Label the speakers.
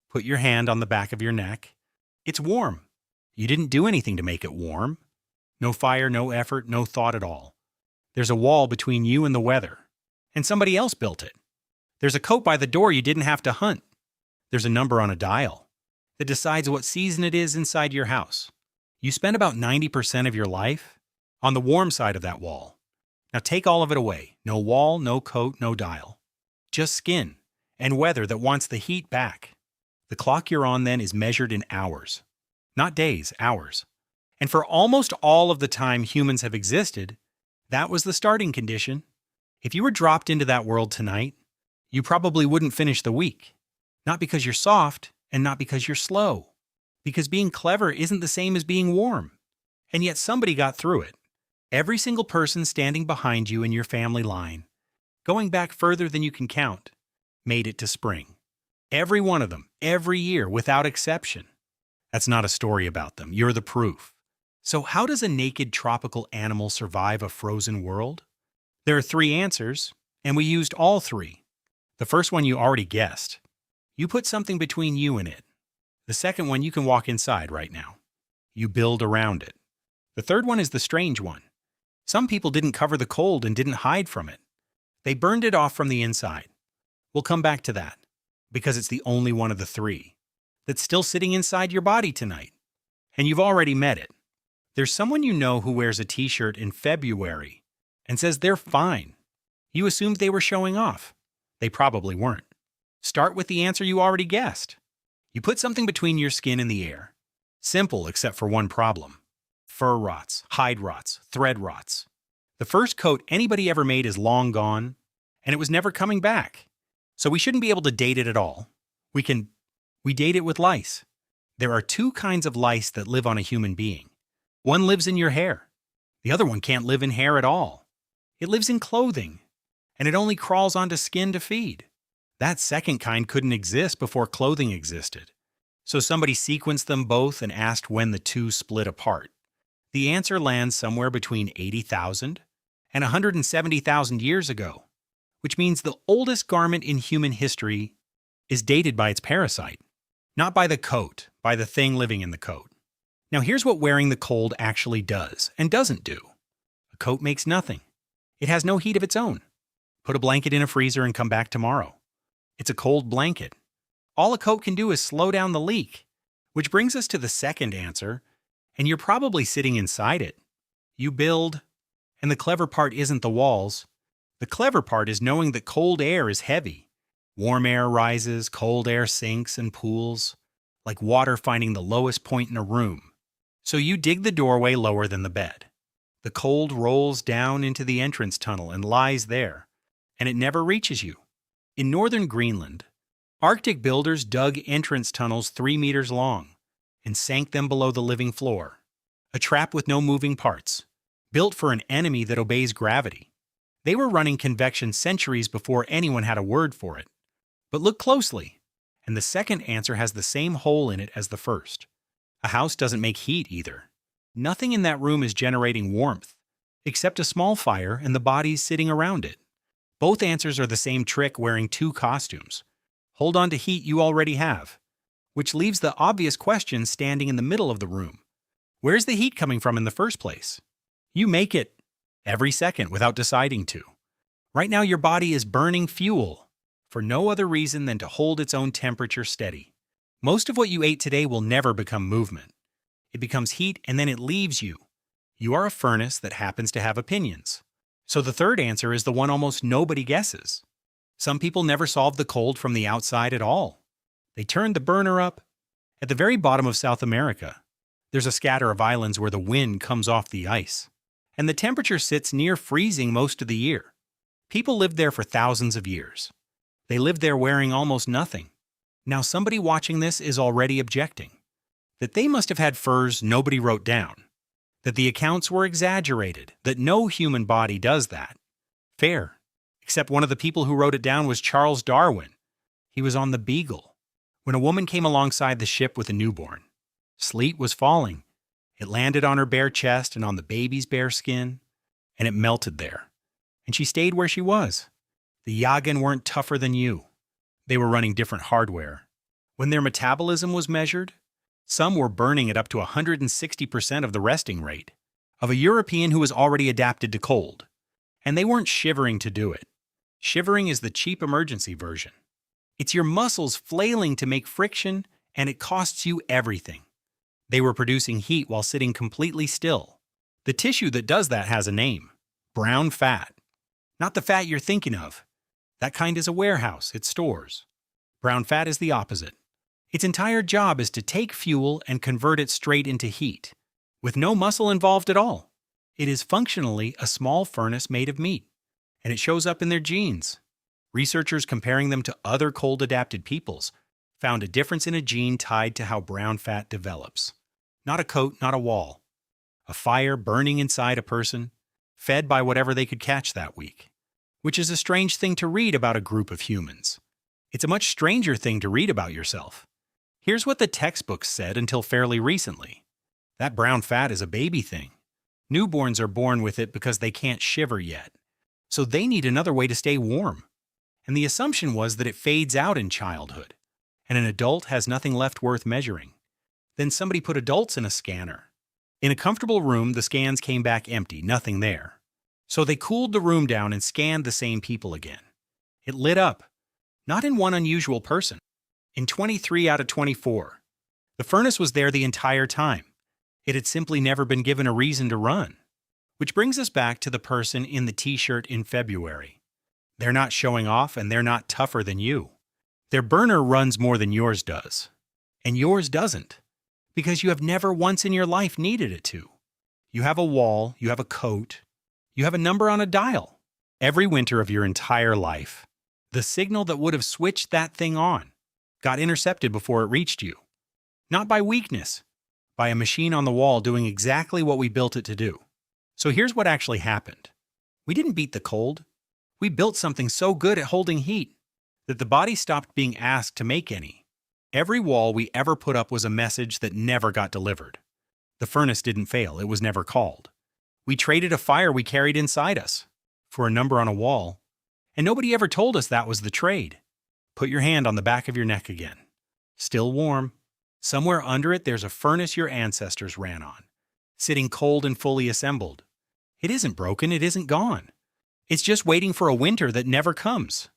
Speaker 1: Put your hand on the back of your neck. It's warm. You didn't do anything to make it warm. No fire, no effort, no thought at all. There's a wall between you and the weather, and somebody else built it. There's a coat by the door you didn't have to hunt. There's a number on a dial that decides what season it is inside your house. You spend about 90% of your life on the warm side of that wall. Now take all of it away. No wall, no coat, no dial. Just skin and weather that wants the heat back. The clock you're on then is measured in hours. Not days, hours. And for almost all of the time humans have existed, that was the starting condition. If you were dropped into that world tonight, you probably wouldn't finish the week. Not because you're soft, and not because you're slow. Because being clever isn't the same as being warm. And yet somebody got through it. Every single person standing behind you in your family line, going back further than you can count, made it to spring. Every one of them, every year, without exception. That's not a story about them. You're the proof. So how does a naked tropical animal survive a frozen world? There are 3 answers, and we used all 3. The first one you already guessed. You put something between you and it. The second one you can walk inside right now. You build around it. The third one is the strange one. Some people didn't cover the cold and didn't hide from it. They burned it off from the inside. We'll come back to that, because it's the only one of the 3 that's still sitting inside your body tonight. And you've already met it. There's someone you know who wears a t-shirt in February and says they're fine. You assumed they were showing off. They probably weren't. Start with the answer you already guessed. You put something between your skin and the air. Simple except for one problem. Fur rots, hide rots, thread rots. The first coat anybody ever made is long gone, and it was never coming back. So we shouldn't be able to date it at all. We date it with lice. There are 2 kinds of lice that live on a human being. One lives in your hair. The other one can't live in hair at all. It lives in clothing, and it only crawls onto skin to feed. That second kind couldn't exist before clothing existed. So somebody sequenced them both and asked when the 2 split apart. The answer lands somewhere between 80,000 and 170,000 years ago, which means the oldest garment in human history is dated by its parasite, not by the coat, by the thing living in the coat. Now here's what wearing the cold actually does and doesn't do. A coat makes nothing. It has no heat of its own. Put a blanket in a freezer and come back tomorrow. It's a cold blanket. All a coat can do is slow down the leak, which brings us to the second answer, and you're probably sitting inside it. You build, and the clever part isn't the walls. The clever part is knowing that cold air is heavy. Warm air rises, cold air sinks and pools, like water finding the lowest point in a room. So you dig the doorway lower than the bed. The cold rolls down into the entrance tunnel and lies there, and it never reaches you. In northern Greenland, Arctic builders dug entrance tunnels 3 meters long and sank them below the living floor. A trap with no moving parts, built for an enemy that obeys gravity. They were running convection centuries before anyone had a word for it. But look closely, and the second answer has the same hole in it as the first. A house doesn't make heat either. Nothing in that room is generating warmth, except a small fire and the bodies sitting around it. Both answers are the same trick wearing 2 costumes. Hold on to heat you already have, which leaves the obvious question standing in the middle of the room. Where's the heat coming from in the first place? You make it every second without deciding to. Right now your body is burning fuel for no other reason than to hold its own temperature steady. Most of what you ate today will never become movement. It becomes heat and then it leaves you. You are a furnace that happens to have opinions. So the third answer is the one almost nobody guesses. Some people never solved the cold from the outside at all. They turned the burner up. At the very bottom of South America, there's a scatter of islands where the wind comes off the ice, and the temperature sits near freezing most of the year. People lived there for thousands of years. They lived there wearing almost nothing. Now somebody watching this is already objecting that they must have had furs nobody wrote down, that the accounts were exaggerated, that no human body does that. Fair. Except one of the people who wrote it down was Charles Darwin. He was on the Beagle when a woman came alongside the ship with a newborn. Sleet was falling. It landed on her bare chest and on the baby's bare skin, and it melted there. And she stayed where she was. The Yagin weren't tougher than you. They were running different hardware. When their metabolism was measured, some were burning at up to 160% of the resting rate of a European who was already adapted to cold. And they weren't shivering to do it. Shivering is the cheap emergency version. It's your muscles flailing to make friction, and it costs you everything. They were producing heat while sitting completely still. The tissue that does that has a name: brown fat. Not the fat you're thinking of. That kind is a warehouse, it stores. Brown fat is the opposite. Its entire job is to take fuel and convert it straight into heat, with no muscle involved at all. It is functionally a small furnace made of meat, and it shows up in their genes. Researchers comparing them to other cold-adapted peoples found a difference in a gene tied to how brown fat develops. Not a coat, not a wall. A fire burning inside a person, fed by whatever they could catch that week. Which is a strange thing to read about a group of humans. It's a much stranger thing to read about yourself. Here's what the textbooks said until fairly recently. That brown fat is a baby thing. Newborns are born with it because they can't shiver yet. So they need another way to stay warm. And the assumption was that it fades out in childhood, and an adult has nothing left worth measuring. Then somebody put adults in a scanner. In a comfortable room, the scans came back empty, nothing there. So they cooled the room down and scanned the same people again. It lit up. Not in one unusual person. In 23 out of 24. The furnace was there the entire time. It had simply never been given a reason to run. Which brings us back to the person in the t-shirt in February. They're not showing off, and they're not tougher than you. Their burner runs more than yours does. And yours doesn't. Because you have never once in your life needed it to. You have a wall, you have a coat, you have a number on a dial. Every winter of your entire life, the signal that would have switched that thing on got intercepted before it reached you. Not by weakness, by a machine on the wall doing exactly what we built it to do. So here's what actually happened. We didn't beat the cold. We built something so good at holding heat that the body stopped being asked to make any. Every wall we ever put up was a message that never got delivered. The furnace didn't fail, it was never called. We traded a fire we carried inside us for a number on a wall, and nobody ever told us that was the trade. Put your hand on the back of your neck again. Still warm. Somewhere under it there's a furnace your ancestors ran on, sitting cold and fully assembled. It isn't broken, it isn't gone. It's just waiting for a winter that never comes.